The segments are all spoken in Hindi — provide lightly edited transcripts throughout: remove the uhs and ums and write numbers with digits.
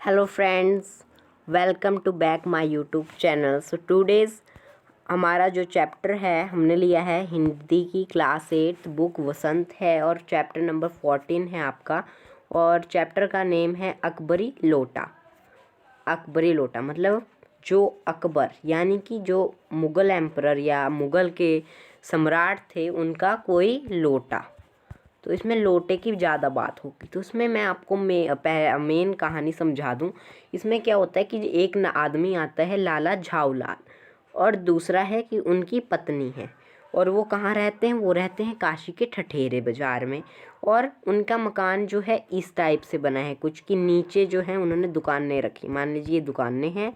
Hello friends, welcome to back my YouTube channel. So today's हमारा जो चैप्टर है हमने लिया है हिंदी की क्लास 8 बुक वसंत है और चैप्टर नंबर 14 है आपका। और चैप्टर का नेम है अकबरी लोटा। अकबरी लोटा मतलब जो अकबर यानी कि जो मुग़ल एम्परर या मुग़ल के सम्राट थे उनका कोई लोटा। तो इसमें लोटे की ज़्यादा बात होगी। तो उसमें मैं आपको मेन कहानी समझा दूँ। इसमें क्या होता है कि एक न आदमी आता है लाला झाऊलाल, और दूसरा है कि उनकी पत्नी है और वो कहाँ रहते हैं, वो रहते हैं काशी के ठठेरे बाज़ार में। और उनका मकान जो है इस टाइप से बना है कुछ कि नीचे जो है उन्होंने दुकानें रखी, मान लीजिए ये दुकानें हैं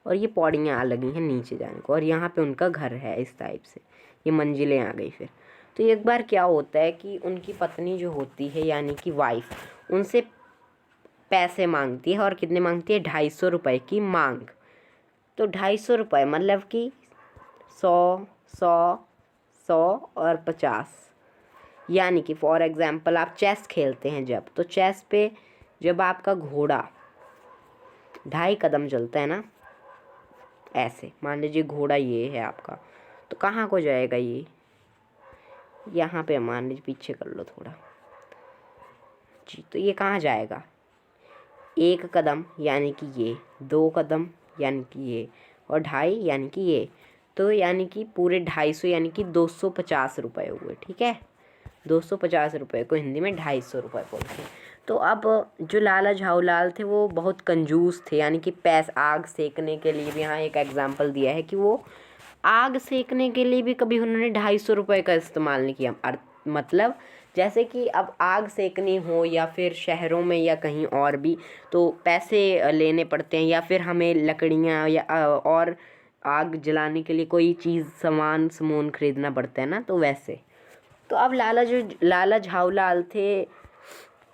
और ये पौड़ियाँ लगी हैं नीचे जाने को, और यहाँ पे उनका घर है इस टाइप से, ये मंजिलें आ गई। फिर तो एक बार क्या होता है कि उनकी पत्नी जो होती है यानी कि वाइफ उनसे पैसे मांगती है। और कितने मांगती है? 250 रुपये की मांग। तो 250 रुपये मतलब कि 100 100 100 और 50। यानी कि फॉर एग्ज़ाम्पल आप चेस खेलते हैं जब, तो चेस पे जब आपका घोड़ा 2.5 कदम चलता है ना, ऐसे मान लीजिए घोड़ा ये है आपका, तो कहाँ को जाएगा ये? यहाँ पे मान लीजिए, पीछे कर लो थोड़ा जी, तो ये कहाँ जाएगा? 1 कदम यानी कि ये, 2 कदम यानी कि ये, और 2.5 यानी कि ये। तो यानी कि पूरे 250 यानी कि 250 रुपये हुए। ठीक है, 250 रुपये को हिंदी में 250 रुपये बोलते हैं। तो अब जो लाला झाऊलाल थे वो बहुत कंजूस थे, यानी कि आग सेकने के लिए भी, यहाँ एक एग्जाम्पल दिया है कि वो आग सेकने के लिए भी कभी उन्होंने 250 रुपये का इस्तेमाल नहीं किया। मतलब जैसे कि अब आग सेकनी हो या फिर शहरों में या कहीं और भी, तो पैसे लेने पड़ते हैं, या फिर हमें लकड़ियाँ या और आग जलाने के लिए कोई चीज़ सामान खरीदना पड़ता है ना, तो वैसे। तो अब लाला झाऊलाल थे,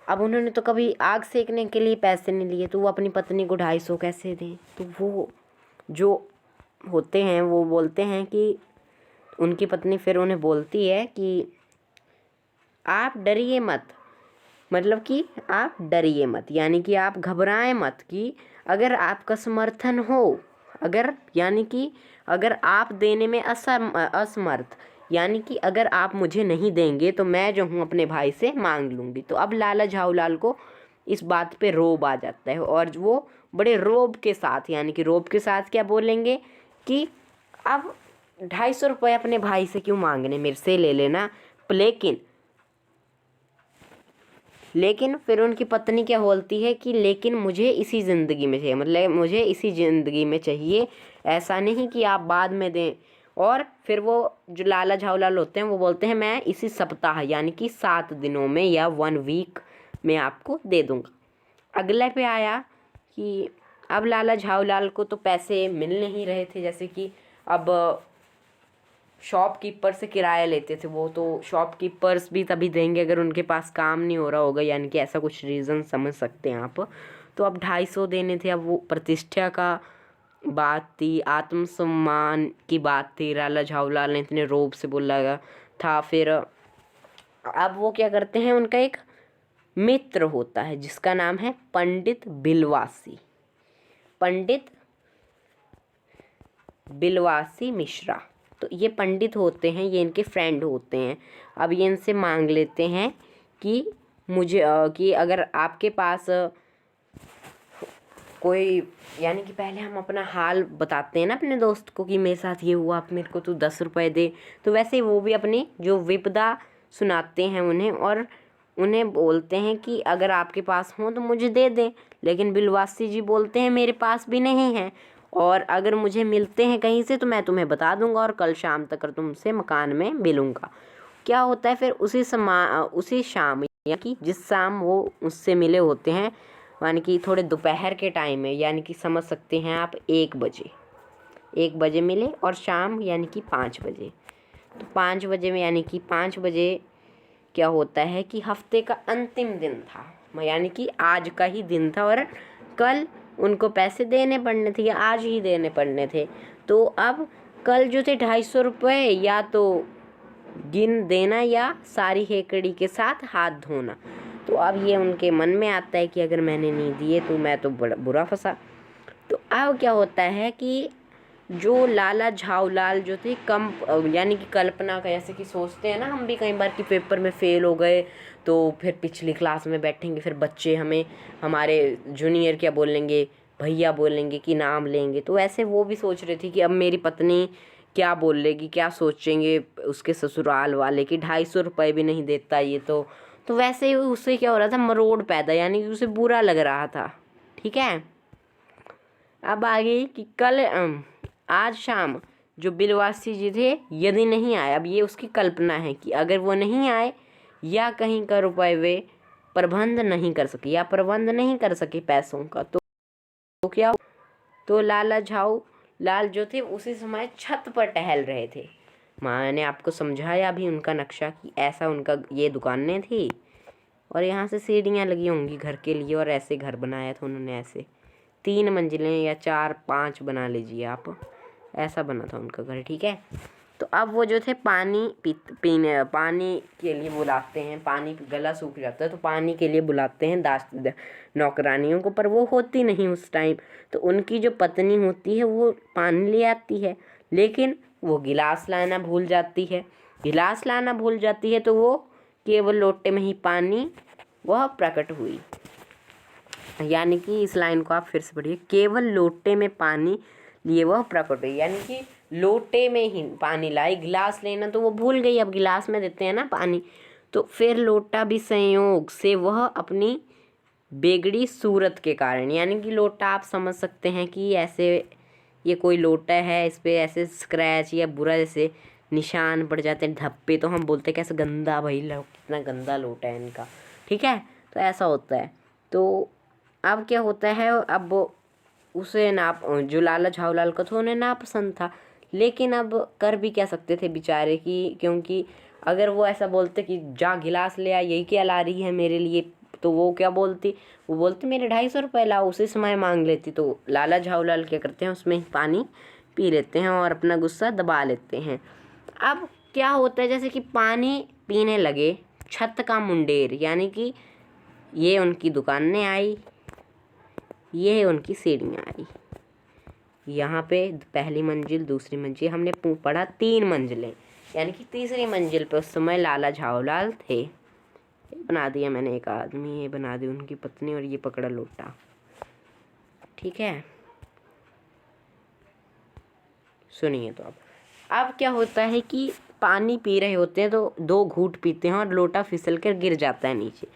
अब उन्होंने तो कभी आग सेकने के लिए पैसे नहीं लिए, तो वो अपनी पत्नी को 250 कैसे दें? तो वो जो होते हैं वो बोलते हैं कि उनकी पत्नी फिर उन्हें बोलती है कि आप डरिए मत, मतलब कि आप डरिए मत, यानी कि आप घबराएं मत, कि अगर आपका समर्थन हो, अगर यानी कि अगर आप देने में असमर्थ, यानी कि अगर आप मुझे नहीं देंगे तो मैं जो हूँ अपने भाई से मांग लूँगी। तो अब लाला झाऊलाल को इस बात पे रोब आ जाता है, और वो बड़े रोब के साथ, यानी कि रोब के साथ क्या बोलेंगे कि अब 250 रुपये अपने भाई से क्यों मांगने, मेरे से ले लेना। लेकिन फिर उनकी पत्नी क्या बोलती है कि लेकिन मुझे इसी ज़िंदगी में चाहिए, मतलब मुझे इसी ज़िंदगी में चाहिए, ऐसा नहीं कि आप बाद में दें। और फिर वो जो लाला झाऊलाल होते हैं वो बोलते हैं मैं इसी सप्ताह यानी कि 7 दिनों में या 1 वीक में आपको दे दूँगा। अगले पे आया कि अब लाला झाऊलाल को तो पैसे मिल नहीं रहे थे, जैसे कि अब शॉपकीपर से किराया लेते थे वो, तो शॉपकीपर्स भी तभी देंगे अगर उनके पास काम नहीं हो रहा होगा, यानी कि ऐसा कुछ रीज़न समझ सकते हैं आप। तो अब 250 देने थे। अब वो प्रतिष्ठा का बात थी, आत्मसम्मान की बात थी, लाला झाऊलाल ने इतने रोब से बोला था। फिर अब वो क्या करते हैं, उनका एक मित्र होता है जिसका नाम है पंडित बिलवासी मिश्रा। तो ये पंडित होते हैं, ये इनके फ्रेंड होते हैं। अब ये इनसे मांग लेते हैं कि मुझे कि अगर आपके पास कोई, यानी कि पहले हम अपना हाल बताते हैं ना अपने दोस्त को कि मेरे साथ ये हुआ, आप मेरे को तो 10 रुपये दे। तो वैसे ही वो भी अपनी जो विपदा सुनाते हैं उन्हें, और उन्हें बोलते हैं कि अगर आपके पास हो तो मुझे दे दें। लेकिन बिलवासी जी बोलते हैं मेरे पास भी नहीं है, और अगर मुझे मिलते हैं कहीं से तो मैं तुम्हें बता दूंगा, और कल शाम तक तुमसे मकान में मिलूंगा। क्या होता है फिर उसी शाम, यानी कि जिस शाम वो उससे मिले होते हैं, यानी कि थोड़े दोपहर के टाइम में, यानी कि समझ सकते हैं आप 1 बजे मिले, और शाम यानी कि 5 बजे। तो 5 बजे में, यानी कि 5 बजे क्या होता है कि हफ्ते का अंतिम दिन था, यानी कि आज का ही दिन था, और कल उनको पैसे देने पड़ने थे या आज ही देने पड़ने थे। तो अब कल जो थे 250 रुपये, या तो गिन देना या सारी हेकड़ी के साथ हाथ धोना। तो अब ये उनके मन में आता है कि अगर मैंने नहीं दिए तो मैं तो बड़ा बुरा फंसा। तो अब क्या होता है कि जो लाला झाऊलाल जो थे कम यानी कि कल्पना का, जैसे कि सोचते हैं ना हम भी कई बार कि पेपर में फ़ेल हो गए तो फिर पिछली क्लास में बैठेंगे, फिर बच्चे हमें हमारे जूनियर क्या बोलेंगे, भैया बोलेंगे कि नाम लेंगे। तो ऐसे वो भी सोच रही थी कि अब मेरी पत्नी क्या बोल लेगी, क्या सोचेंगे उसके ससुराल वाले कि 250 रुपये भी नहीं देता ये। तो वैसे ही उससे क्या हो रहा था, मरोड़ पैदा, यानी कि उसे बुरा लग रहा था। ठीक है, अब आगे कि कल आज शाम जो बिलवासी जी थे यदि नहीं आए, अब ये उसकी कल्पना है कि अगर वो नहीं आए या कहीं का रुपये वे प्रबंध नहीं कर सके या प्रबंध नहीं कर सके पैसों का, तो क्या, तो लाला झाऊ लाल जो थे उसी समय छत पर टहल रहे थे। मैंने आपको समझाया भी उनका नक्शा कि ऐसा उनका ये दुकानें थी और यहाँ से सीढ़ियाँ लगी होंगी घर के लिए, और ऐसे घर बनाया था उन्होंने, ऐसे 3 मंजिलें या 4-5 बना लीजिए आप, ऐसा बना था उनका घर। ठीक है, तो अब वो जो थे पीने पानी के लिए बुलाते हैं, पानी गला सूख जाता है तो पानी के लिए बुलाते हैं नौकरानियों को, पर वो होती नहीं उस टाइम। तो उनकी जो पत्नी होती है वो पानी ले आती है, लेकिन वो गिलास लाना भूल जाती है। गिलास लाना भूल जाती है तो वो केवल लोटे में ही पानी वह प्रकट हुई। यानी कि इस लाइन को आप फिर से पढ़िए, केवल लोटे में पानी लिए वह प्रकट हुई, यानी कि लोटे में ही पानी लाई, गिलास लेना तो वो भूल गई, अब गिलास में देते हैं ना पानी। तो फिर लोटा भी संयोग से वह अपनी बिगड़ी सूरत के कारण, यानी कि लोटा आप समझ सकते हैं कि ऐसे ये कोई लोटा है, इस पे ऐसे स्क्रैच या बुरा जैसे निशान पड़ जाते हैं, धब्बे, तो हम बोलते हैं कैसे गंदा, भाई कितना गंदा लोटा है इनका। ठीक है, तो ऐसा होता है। तो अब क्या होता है, अब उसे जो लाला झाऊलाल का था उन्हें नापसंद था, लेकिन अब कर भी क्या सकते थे बेचारे की, क्योंकि अगर वो ऐसा बोलते कि जा गिलास ले आ, यही क्या ला रही है मेरे लिए, तो वो क्या बोलती, वो बोलती मेरे 250 रुपये लाओ, उसी समय मांग लेती। तो लाला झाऊलाल क्या करते हैं, उसमें ही पानी पी लेते हैं और अपना गुस्सा दबा लेते हैं। अब क्या होता है, जैसे कि पानी पीने लगे, छत का मुंडेर, यानी कि ये उनकी दुकानें आई, ये उनकी सीढ़ियाँ आई, यहाँ पे पहली मंजिल, दूसरी मंजिल, हमने पढ़ा 3 मंजिलें, यानी कि तीसरी मंजिल पे उस समय लाला झाऊलाल थे। ये बना दिया मैंने एक आदमी, ये बना दी उनकी पत्नी, और ये पकड़ा लोटा। ठीक है, सुनिए। तो अब क्या होता है कि पानी पी रहे होते हैं तो 2 घूंट पीते हैं और लोटा फिसल कर गिर जाता है नीचे।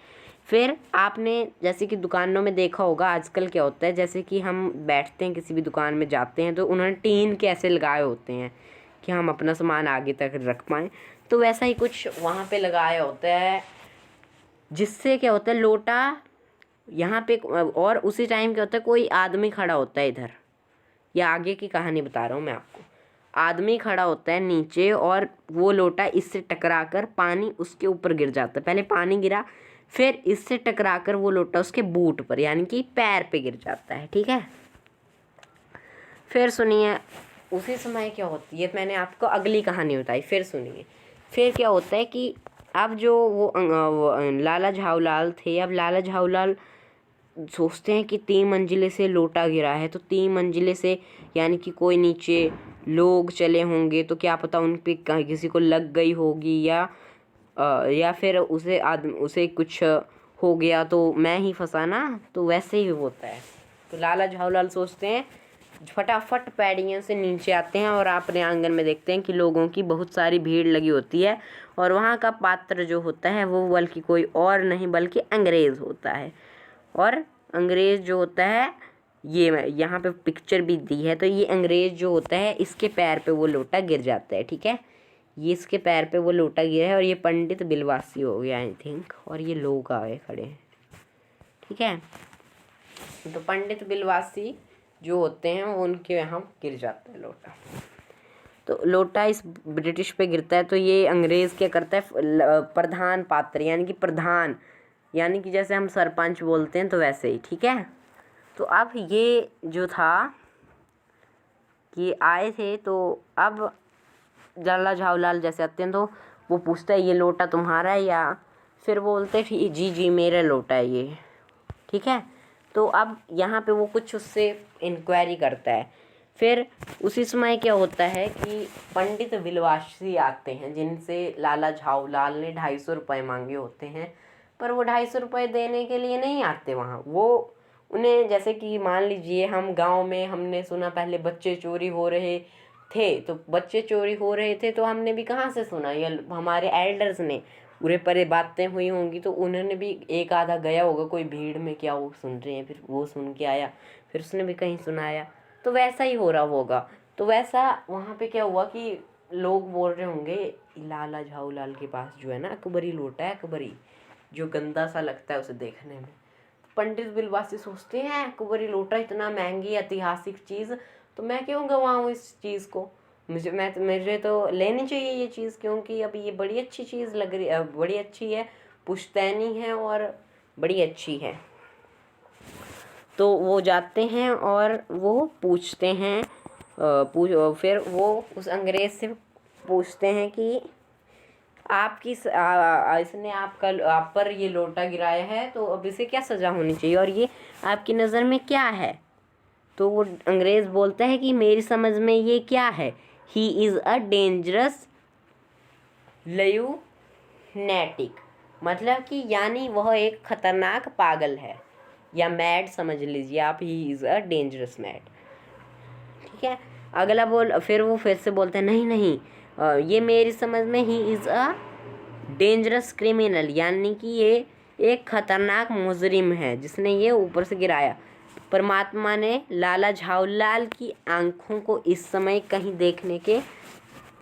फिर आपने जैसे कि दुकानों में देखा होगा आजकल क्या होता है, जैसे कि हम बैठते हैं किसी भी दुकान में जाते हैं तो उन्होंने टीन के ऐसे लगाए होते हैं कि हम अपना सामान आगे तक रख पाएँ, तो वैसा ही कुछ वहाँ पे लगाया होता है, जिससे क्या होता है लोटा यहाँ पे, और उसी टाइम क्या होता है कोई आदमी खड़ा होता है इधर, या आगे की कहानी बता रहा हूँ मैं आपको। आदमी खड़ा होता है नीचे और वो लोटा इससे टकरा कर पानी उसके ऊपर गिर जाता है, पहले पानी गिरा, फिर इससे टकरा कर वो लोटा उसके बूट पर यानी कि पैर पे गिर जाता है। ठीक है, फिर सुनिए उसी समय क्या होती है, मैंने आपको अगली कहानी बताई, फिर सुनिए। फिर क्या होता है कि अब जो वो लाला झाऊलाल थे, अब लाला झाऊलाल सोचते हैं कि 3 मंजिले से लोटा गिरा है, तो 3 मंजिले से यानी कि कोई नीचे लोग चले होंगे, तो क्या पता उन पे किसी को लग गई होगी, या फिर उसे कुछ हो गया तो मैं ही फंसा ना, तो वैसे ही होता है। तो लाला झाऊलाल सोचते हैं, फटाफट पैड़ियों से नीचे आते हैं और अपने आंगन में देखते हैं कि लोगों की बहुत सारी भीड़ लगी होती है, और वहाँ का पात्र जो होता है वो बल्कि कोई और नहीं बल्कि अंग्रेज़ होता है। और अंग्रेज़ जो होता है, ये यहाँ पे पिक्चर भी दी है, तो ये अंग्रेज़ जो होता है इसके पैर पे वो लोटा गिर जाता है। ठीक है, ये इसके पैर पे वो लोटा गिरा है, और ये पंडित बिलवासी हो गया आई थिंक, और ये लोग आए खड़े हैं। ठीक है, तो पंडित बिलवासी जो होते हैं वो उनके यहाँ गिर जाता है लोटा। तो लोटा इस ब्रिटिश पे गिरता है, तो ये अंग्रेज़ क्या करता है, प्रधान पात्र यानी कि प्रधान, यानी कि जैसे हम सरपंच बोलते हैं तो वैसे ही। ठीक है, तो अब ये जो था कि आए थे, तो अब लाला झाऊलाल जैसे आते हैं तो वो पूछता है ये लोटा तुम्हारा है या फिर बोलते ठीक जी जी मेरा लोटा है ये, ठीक है। तो अब यहाँ पे वो कुछ उससे इंक्वायरी करता है। फिर उसी समय क्या होता है कि पंडित बिलवासी आते हैं, जिनसे लाला झाऊलाल ने 250 रुपये मांगे होते हैं, पर वो 250 रुपये देने के लिए नहीं आते वहाँ। वो उन्हें, जैसे कि मान लीजिए हम गांव में हमने सुना पहले बच्चे चोरी हो रहे थे, तो बच्चे चोरी हो रहे थे तो हमने भी कहाँ से सुना, या हमारे एल्डर्स ने पूरे परे बातें हुई होंगी तो उन्होंने भी एक आधा गया होगा कोई भीड़ में, क्या वो सुन रहे हैं, फिर वो सुन के आया, फिर उसने भी कहीं सुनाया, तो वैसा ही हो रहा होगा। तो वैसा वहाँ पे क्या हुआ कि लोग बोल रहे होंगे लाला झाऊलाल के पास जो है ना अकबरी लोटा है, अकबरी, जो गंदा सा लगता है उसे देखने में। पंडित बिलवासी सोचते हैं अकबरी लोटा इतना महंगी ऐतिहासिक चीज़, तो मैं क्यों गंवाऊँ इस चीज़ को, मुझे तो लेनी चाहिए ये चीज़, क्योंकि अब ये बड़ी अच्छी चीज़ लग रही है, बड़ी अच्छी है, पुश्तैनी है और बड़ी अच्छी है। तो वो जाते हैं और वो पूछते हैं, फिर वो उस अंग्रेज़ से पूछते हैं कि आपकी इसने आप पर ये लोटा गिराया है, तो अब इसे क्या सज़ा होनी चाहिए और ये आपकी नज़र में क्या है। तो वो अंग्रेज़ बोलता है कि मेरी समझ में ये क्या है, he is a dangerous lunatic, मतलब कि यानी वह एक खतरनाक पागल है, या मैड समझ लीजिए आप, he is a dangerous mad, ठीक है। अगला फिर वो फिर से बोलते हैं नहीं नहीं, ये मेरी समझ में he is a dangerous criminal, यानी कि ये एक खतरनाक मुजरिम है जिसने ये ऊपर से गिराया। परमात्मा ने लाला झाऊलाल की आंखों को इस समय कहीं देखने के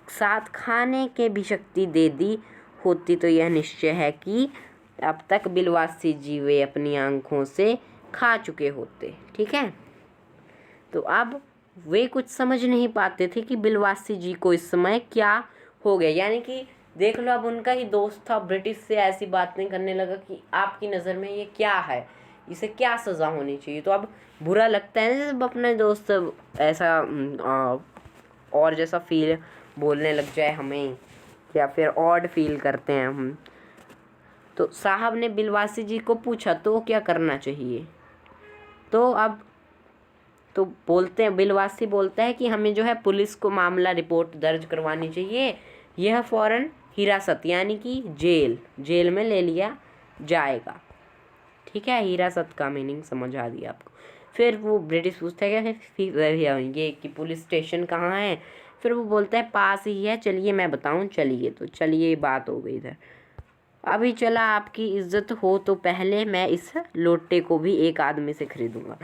साथ खाने के भी शक्ति दे दी होती तो यह निश्चय है कि अब तक बिलवासी जी वे अपनी आंखों से खा चुके होते, ठीक है। तो अब वे कुछ समझ नहीं पाते थे कि बिलवासी जी को इस समय क्या हो गया, यानी कि देख लो अब उनका ही दोस्त था ब्रिटिश से ऐसी बातें करने लगा कि आपकी नज़र में ये क्या है, इसे क्या सज़ा होनी चाहिए। तो अब बुरा लगता है ना जब अपने दोस्त ऐसा और जैसा फील बोलने लग जाए हमें, या फिर ऑड फील करते हैं हम। तो साहब ने बिलवासी जी को पूछा तो क्या करना चाहिए, तो अब तो बोलते हैं, बिलवासी बोलता है कि हमें जो है पुलिस को मामला रिपोर्ट दर्ज करवानी चाहिए, यह फ़ौरन हिरासत यानी कि जेल में ले लिया जाएगा, ठीक है। हिरासत का मीनिंग समझ आ दिया आपको। फिर वो ब्रिटिश पूछता है कि ये कि पुलिस स्टेशन कहाँ है, फिर वो बोलता है पास ही है, चलिए मैं बताऊँ, चलिए। तो चलिए बात हो गई इधर। अभी चला आपकी इज्जत हो तो पहले मैं इस लोटे को भी एक आदमी से खरीदूंगा।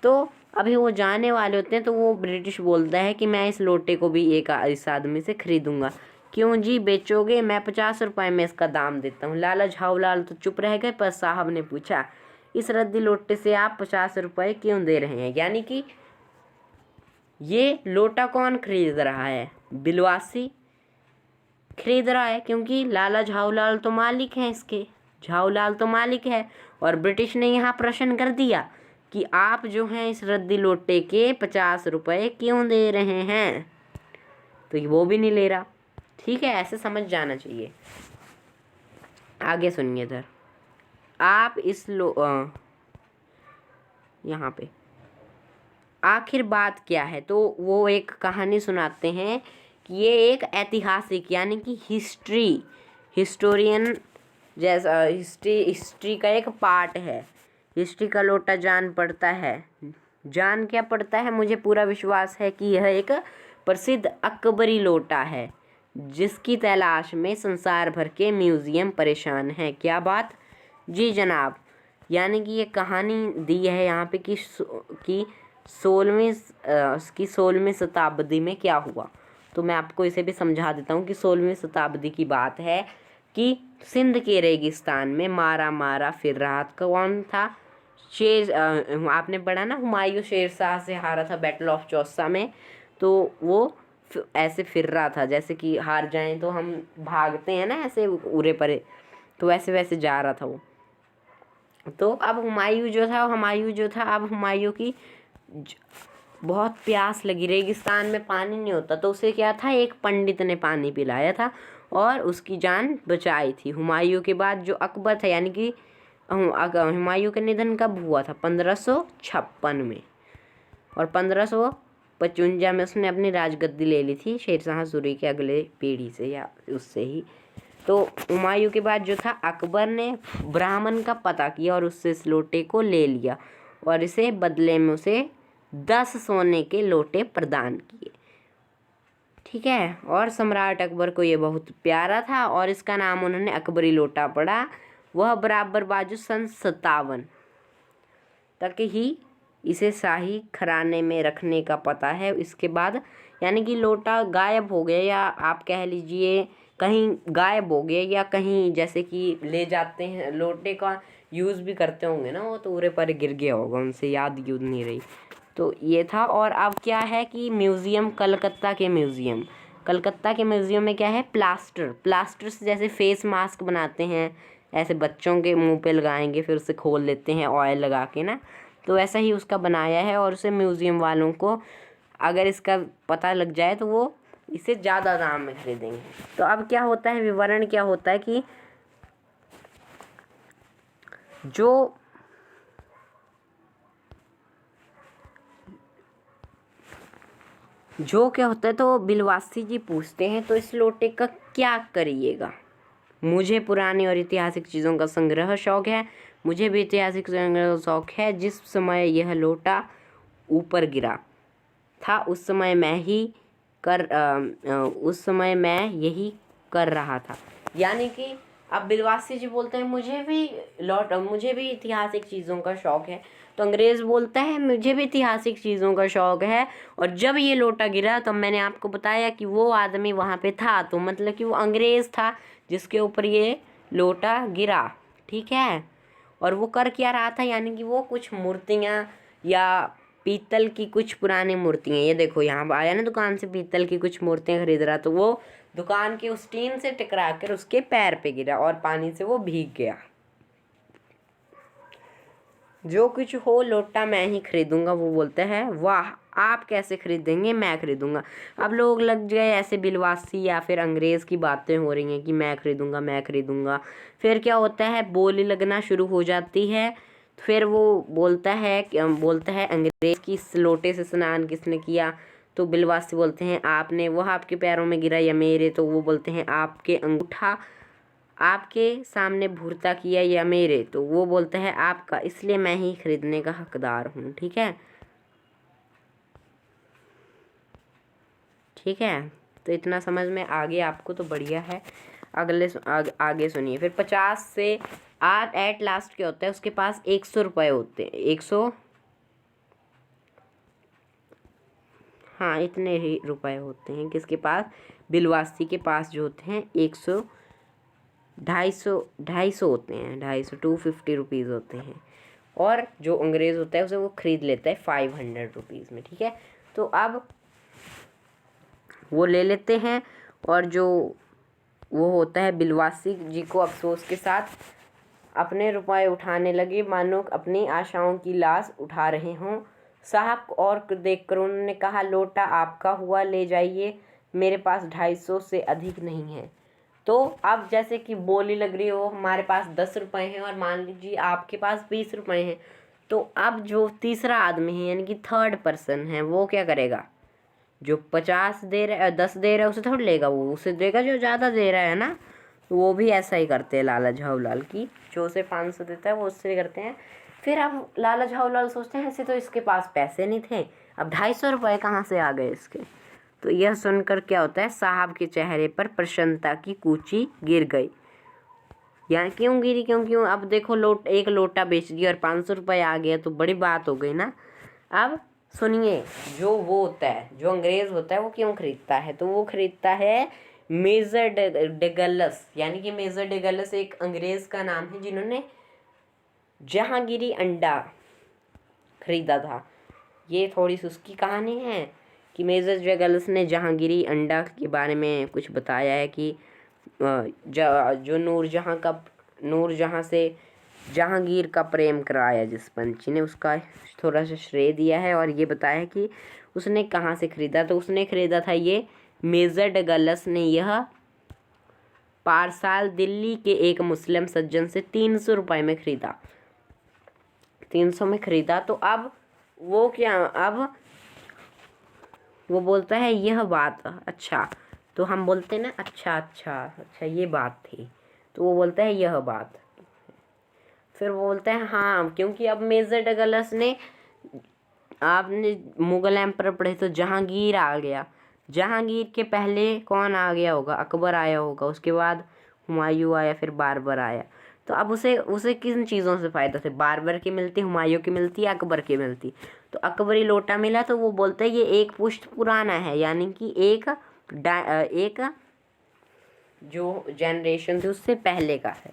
तो अभी वो जाने वाले होते हैं तो वो ब्रिटिश बोलता है कि मैं इस लोटे को भी इस आदमी से खरीदूंगा। क्यों जी बेचोगे, मैं 50 रुपये में इसका दाम देता हूँ। लाला झाऊलाल तो चुप रह गए, पर साहब ने पूछा इस रद्दी लोटे से आप 50 रुपये क्यों दे रहे हैं, यानी कि ये लोटा कौन खरीद रहा है, बिलवासी खरीद रहा है, क्योंकि लाला झाऊलाल तो मालिक हैं इसके, झाऊलाल तो मालिक है। और ब्रिटिश ने यहाँ प्रश्न कर दिया कि आप जो हैं इस रद्दी लोटे के 50 रुपये क्यों दे रहे हैं, तो वो भी नहीं ले रहा, ठीक है। ऐसे समझ जाना चाहिए। आगे सुनिए इधर, आप इस यहाँ पे आखिर बात क्या है, तो वो एक कहानी सुनाते हैं कि ये एक ऐतिहासिक यानी कि हिस्टोरियन जैसा हिस्ट्री का एक पार्ट है। हिस्ट्री का लोटा जान पड़ता है, जान क्या पड़ता है, मुझे पूरा विश्वास है कि यह एक प्रसिद्ध अकबरी लोटा है जिसकी तलाश में संसार भर के म्यूज़ियम परेशान हैं। क्या बात जी जनाब, यानी कि ये कहानी दी है यहाँ पे कि 16वीं शताब्दी में क्या हुआ। तो मैं आपको इसे भी समझा देता हूँ कि 16वीं शताब्दी की बात है कि सिंध के रेगिस्तान में मारा फिर रहा कौन था, आपने पढ़ा ना, हुमायूं शेरशाह से हारा था बैटल ऑफ चौसा में, तो वो ऐसे फिर रहा था, जैसे कि हार जाएं तो हम भागते हैं ना ऐसे उरे परे, तो वैसे जा रहा था वो। तो अब हुमायूं जो था अब हुमायूं की बहुत प्यास लगी, रेगिस्तान में पानी नहीं होता, तो उसे क्या था, एक पंडित ने पानी पिलाया था और उसकी जान बचाई थी। हुमायूं के बाद जो अकबर था, यानी कि हुमायूं का निधन कब हुआ था? 1556 में, और 1555 में उसने अपनी राजगद्दी ले ली थी शेरशाह सूरी के अगले पीढ़ी से या उससे ही। तो हुमायूं के बाद जो था अकबर ने ब्राह्मण का पता किया और उससे इस लोटे को ले लिया और इसे बदले में उसे 10 सोने के लोटे प्रदान किए। ठीक है, और सम्राट अकबर को ये बहुत प्यारा था और इसका नाम उन्होंने अकबरी लोटा पड़ा। वह बराबर बाजू सन 57 तक ही इसे शाही घराने में रखने का पता है। इसके बाद यानी कि लोटा गायब हो गया, या आप कह लीजिए कहीं गायब हो गया, या कहीं जैसे कि ले जाते हैं लोटे का यूज़ भी करते होंगे ना, वो तो उरे पर गिर गया होगा, उनसे याद यूद नहीं रही। तो ये था। और अब क्या है कि म्यूज़ियम, कलकत्ता के म्यूज़ियम में क्या है? प्लास्टर से जैसे फेस मास्क बनाते हैं, ऐसे बच्चों के मुंह पे लगाएंगे फिर उसे खोल लेते हैं ऑयल लगा के ना, तो ऐसा ही उसका बनाया है। और उसे म्यूज़ियम वालों को अगर इसका पता लग जाए तो वो इसे ज़्यादा दाम में खरीदेंगे। तो अब क्या होता है, विवरण क्या होता है कि जो क्या होता है, तो बिलवासी जी पूछते हैं, तो इस लोटे का क्या करिएगा? मुझे पुरानी और ऐतिहासिक चीज़ों का संग्रह शौक है। मुझे भी ऐतिहासिक संग्रह शौक है। जिस समय यह लोटा ऊपर गिरा था उस समय मैं यही कर रहा था। यानी कि अब बिलवासी जी बोलते हैं मुझे भी ऐतिहासिक चीज़ों का शौक है, तो अंग्रेज़ बोलता है मुझे भी ऐतिहासिक चीज़ों का शौक है। और जब ये लोटा गिरा तो मैंने आपको बताया कि वो आदमी वहाँ पे था, तो मतलब कि वो अंग्रेज़ था जिसके ऊपर ये लोटा गिरा। ठीक है, और वो कर क्या रहा था, यानी कि वो कुछ मूर्तियाँ या पीतल की कुछ पुरानी मूर्तियाँ, ये देखो यहाँ आया ना दुकान से पीतल की कुछ मूर्तियाँ खरीद रहा, तो वो दुकान के उस टीन से टकरा कर उसके पैर पे गिरा और पानी से वो भीग गया। जो कुछ हो लोटा मैं ही खरीदूंगा, वो बोलता है वाह आप कैसे खरीदेंगे, मैं खरीदूंगा। अब लोग लग गए ऐसे बिलवासी या फिर अंग्रेज़ की बातें हो रही हैं कि मैं खरीदूंगा। फिर क्या होता है, बोली लगना शुरू हो जाती है। फिर वो बोलता है अंग्रेज़ की इस लोटे से स्नान किसने किया? तो बिलवासी बोलते हैं आपने। वह आपके पैरों में गिरा या मेरे? तो वो बोलते हैं आपके अंगूठा आपके सामने भूरता किया या मेरे? तो वो बोलता है आपका, इसलिए मैं ही खरीदने का हकदार हूँ। ठीक है, तो इतना समझ में आ गया आपको तो बढ़िया है। आगे सुनिए। फिर 50 से आज एट लास्ट क्या होता है, उसके पास 100 रुपये होते हैं। 100, हाँ इतने ही रुपए होते हैं किसके पास? बिलवासी के पास जो होते हैं 100, 250 होते हैं, 250 250 रुपीज़ होते हैं। और जो अंग्रेज़ होता है उसे वो ख़रीद लेता है 500 रुपीज़ में। ठीक है, तो अब वो ले लेते हैं और जो वो होता है बिलवासी जी को अफसोस के साथ अपने रुपए उठाने लगे, मानो अपनी आशाओं की लाश उठा रहे हों। साहब और देखकर उन्होंने कहा लोटा आपका हुआ, ले जाइए, मेरे पास 250 से अधिक नहीं है। तो अब जैसे कि बोली लग रही हो हमारे पास 10 रुपये हैं और मान लीजिए आपके पास 20 रुपये हैं, तो अब जो तीसरा आदमी है यानी कि थर्ड पर्सन है वो क्या करेगा? जो 50 दे रहा है 10 दे रहा है उसे थोड़ा लेगा, वो उसे देगा जो ज़्यादा दे रहा है ना। तो वो भी ऐसा ही करते हैं लाला झाऊलाल की, जो उसे 500 देता है वो उससे करते हैं। फिर अब लाला झाऊलाल सोचते हैं ऐसे तो इसके पास पैसे नहीं थे, अब 250 रुपये कहाँ से आ गए इसके? तो यह सुनकर क्या होता है, साहब के चेहरे पर प्रसन्नता की कूची गिर गई। यानी क्यों गिरी? क्योंकि अब देखो एक लोटा बेच दिया और 500 रुपये आ गया, तो बड़ी बात हो गई ना। अब सुनिए, जो वो होता है जो अंग्रेज़ होता है वो क्यों खरीदता है? तो वो खरीदता है मेजर डगलस, यानी कि मेजर डगलस एक अंग्रेज़ का नाम है जिन्होंने जहांगीरी अंडा खरीदा था। ये थोड़ी सी उसकी कहानी है कि मेजर डगलस ने जहांगीरी अंडा के बारे में कुछ बताया है कि जो नूरजहाँ से जहांगीर का प्रेम कराया जिस पंछी ने, उसका थोड़ा सा श्रेय दिया है और ये बताया कि उसने कहाँ से ख़रीदा। तो उसने ख़रीदा था ये मेजर डगलस ने यह पार्सल दिल्ली के एक मुस्लिम सज्जन से 300 रुपये में खरीदा, 300 में खरीदा। तो अब वो क्या, अब वो बोलता है यह बात, अच्छा, तो हम बोलते हैं ना अच्छा अच्छा अच्छा ये बात थी, तो वो बोलता है यह बात। फिर वो बोलता है हाँ, क्योंकि अब मेजर डगलस ने, आपने मुगल एम्पर पढ़े तो जहांगीर आ गया, जहांगीर के पहले कौन आ गया होगा, अकबर आया होगा, उसके बाद हुमायूं आया, फिर बाबर आया। तो अब उसे उसे किन चीज़ों से फ़ायदा थे, बाबर की मिलती, हुमायूं की मिलती, अकबर की मिलती। तो अकबरी लोटा मिला, तो वो बोलते हैं ये एक पुश्त पुराना है, यानी कि एक जो जनरेशन थी उससे पहले का है,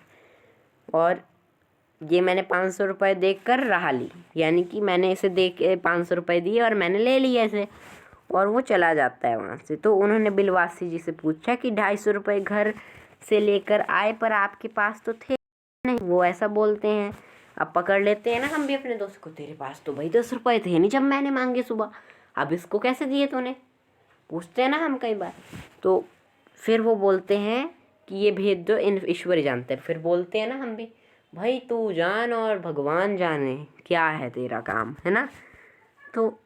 और ये मैंने 500 रुपये देख कर रहा ली, यानी कि मैंने इसे देख के 500 रुपये दिए और मैंने ले लिया इसे, और वो चला जाता है वहाँ से। तो उन्होंने बिलवासी जी से पूछा कि 250 रुपये घर से लेकर आए, पर आपके पास तो थे नहीं। वो ऐसा बोलते हैं, अब पकड़ लेते हैं ना हम भी अपने दोस्त को, तेरे पास तो भाई 10 रुपये थे नहीं जब मैंने मांगे सुबह, अब इसको कैसे दिए तूने, पूछते हैं ना हम कई बार। तो फिर वो बोलते हैं कि ये भेद दो, इन ईश्वर ही जानते हैं। फिर बोलते हैं ना हम भी, भाई तू जान और भगवान जाने क्या है तेरा काम, है ना। तो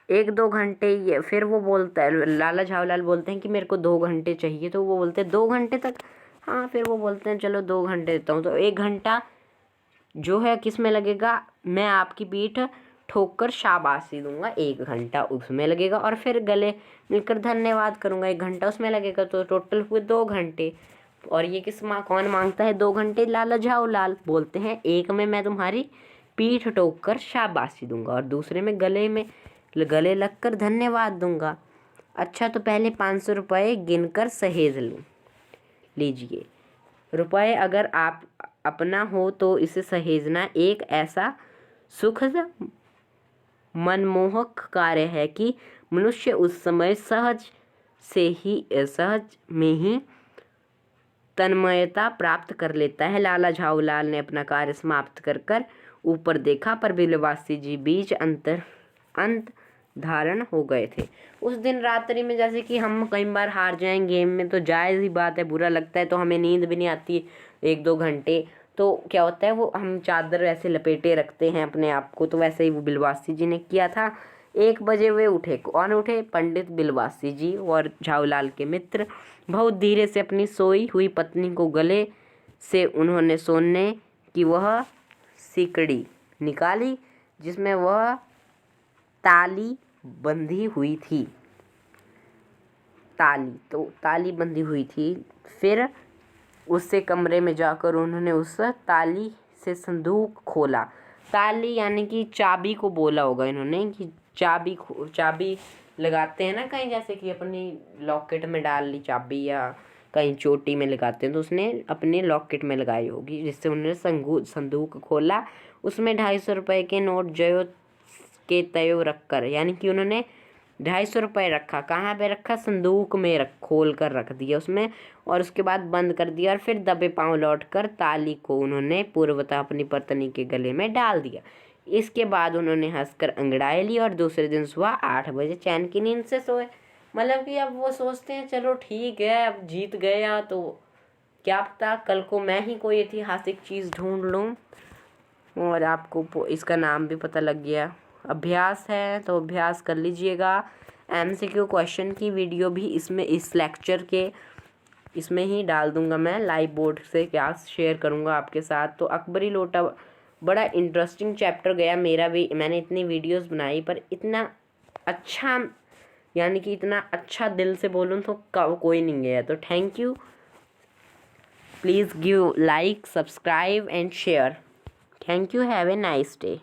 1-2 घंटे ये, फिर वो बोलता है, लाला झावलाल बोलते हैं कि मेरे को 2 घंटे चाहिए। तो वो बोलते हैं 2 घंटे तक, हाँ। फिर वो बोलते हैं चलो 2 घंटे देता हूँ। तो 1 घंटा जो है किस में लगेगा, मैं आपकी पीठ ठोक कर शाबाशी दूंगा, 1 घंटा उसमें लगेगा, और फिर गले मिलकर धन्यवाद करूंगा, 1 घंटा उसमें लगेगा। तो टोटल हुए 2 घंटे। और ये कौन मांगता है 2 घंटे, लाला झावलाल बोलते हैं, एक में मैं तुम्हारी पीठ ठोक कर शाबाशी दूंगा और दूसरे में गले लगकर धन्यवाद दूंगा। अच्छा, तो पहले 500 रुपये गिनकर सहेज लूँ, लीजिए। रुपये अगर आप अपना हो तो इसे सहेजना एक ऐसा सुखद मनमोहक कार्य है कि मनुष्य उस समय सहज में ही तन्मयता प्राप्त कर लेता है। लाला झावलाल ने अपना कार्य समाप्त कर ऊपर देखा, पर बिलवासी जी बीच अंत धारण हो गए थे। उस दिन रात्रि में, जैसे कि हम कई बार हार जाएं गेम में तो जायज़ ही बात है, बुरा लगता है, तो हमें नींद भी नहीं आती 1-2 घंटे। तो क्या होता है, वो हम चादर ऐसे लपेटे रखते हैं अपने आप को, तो वैसे ही वो बिलवासी जी ने किया था। 1 बजे वे उठे। कौन उठे, पंडित बिलवासी जी और झावलाल के मित्र। बहुत धीरे से अपनी सोई हुई पत्नी को गले से उन्होंने सोने की वह सिकड़ी निकाली जिसमें वह ताली बंधी हुई थी, ताली बंधी हुई थी। फिर उससे कमरे में जाकर उन्होंने उस ताली से संदूक खोला। ताली यानी कि चाबी को बोला होगा इन्होंने, कि चाबी लगाते हैं ना कहीं, जैसे कि अपनी लॉकेट में डाल ली चाबी, या कहीं चोटी में लगाते हैं, तो उसने अपने लॉकेट में लगाई होगी, जिससे उन्होंने संदूक खोला। उसमें 250 रुपये के नोट जयो के तयो रखकर, यानी कि उन्होंने 250 रुपये रखा, कहाँ पे रखा, संदूक में खोल कर रख दिया उसमें, और उसके बाद बंद कर दिया, और फिर दबे पांव लौटकर ताली को उन्होंने पूर्वतः अपनी पत्नी के गले में डाल दिया। इसके बाद उन्होंने हंसकर अंगड़ाई ली और दूसरे दिन सुबह 8 बजे चैन की नींद से सोए। मतलब कि अब वो सोचते हैं चलो ठीक है, अब जीत गया तो क्या पता कल को मैं ही कोई ऐतिहासिक चीज़ ढूंढ लूँ, और आपको इसका नाम भी पता लग गया। अभ्यास है तो अभ्यास कर लीजिएगा। MCQ क्वेश्चन की वीडियो भी इस लेक्चर के इसमें ही डाल दूंगा, मैं लाइव बोर्ड से क्लास शेयर करूंगा आपके साथ। तो अकबरी लोटा बड़ा इंटरेस्टिंग चैप्टर गया मेरा भी, मैंने इतनी वीडियोस बनाई पर इतना अच्छा, यानी कि इतना अच्छा दिल से बोलूँ तो कोई नहीं गया। तो thank you, please give like, subscribe and share. Thank you, have a nice day.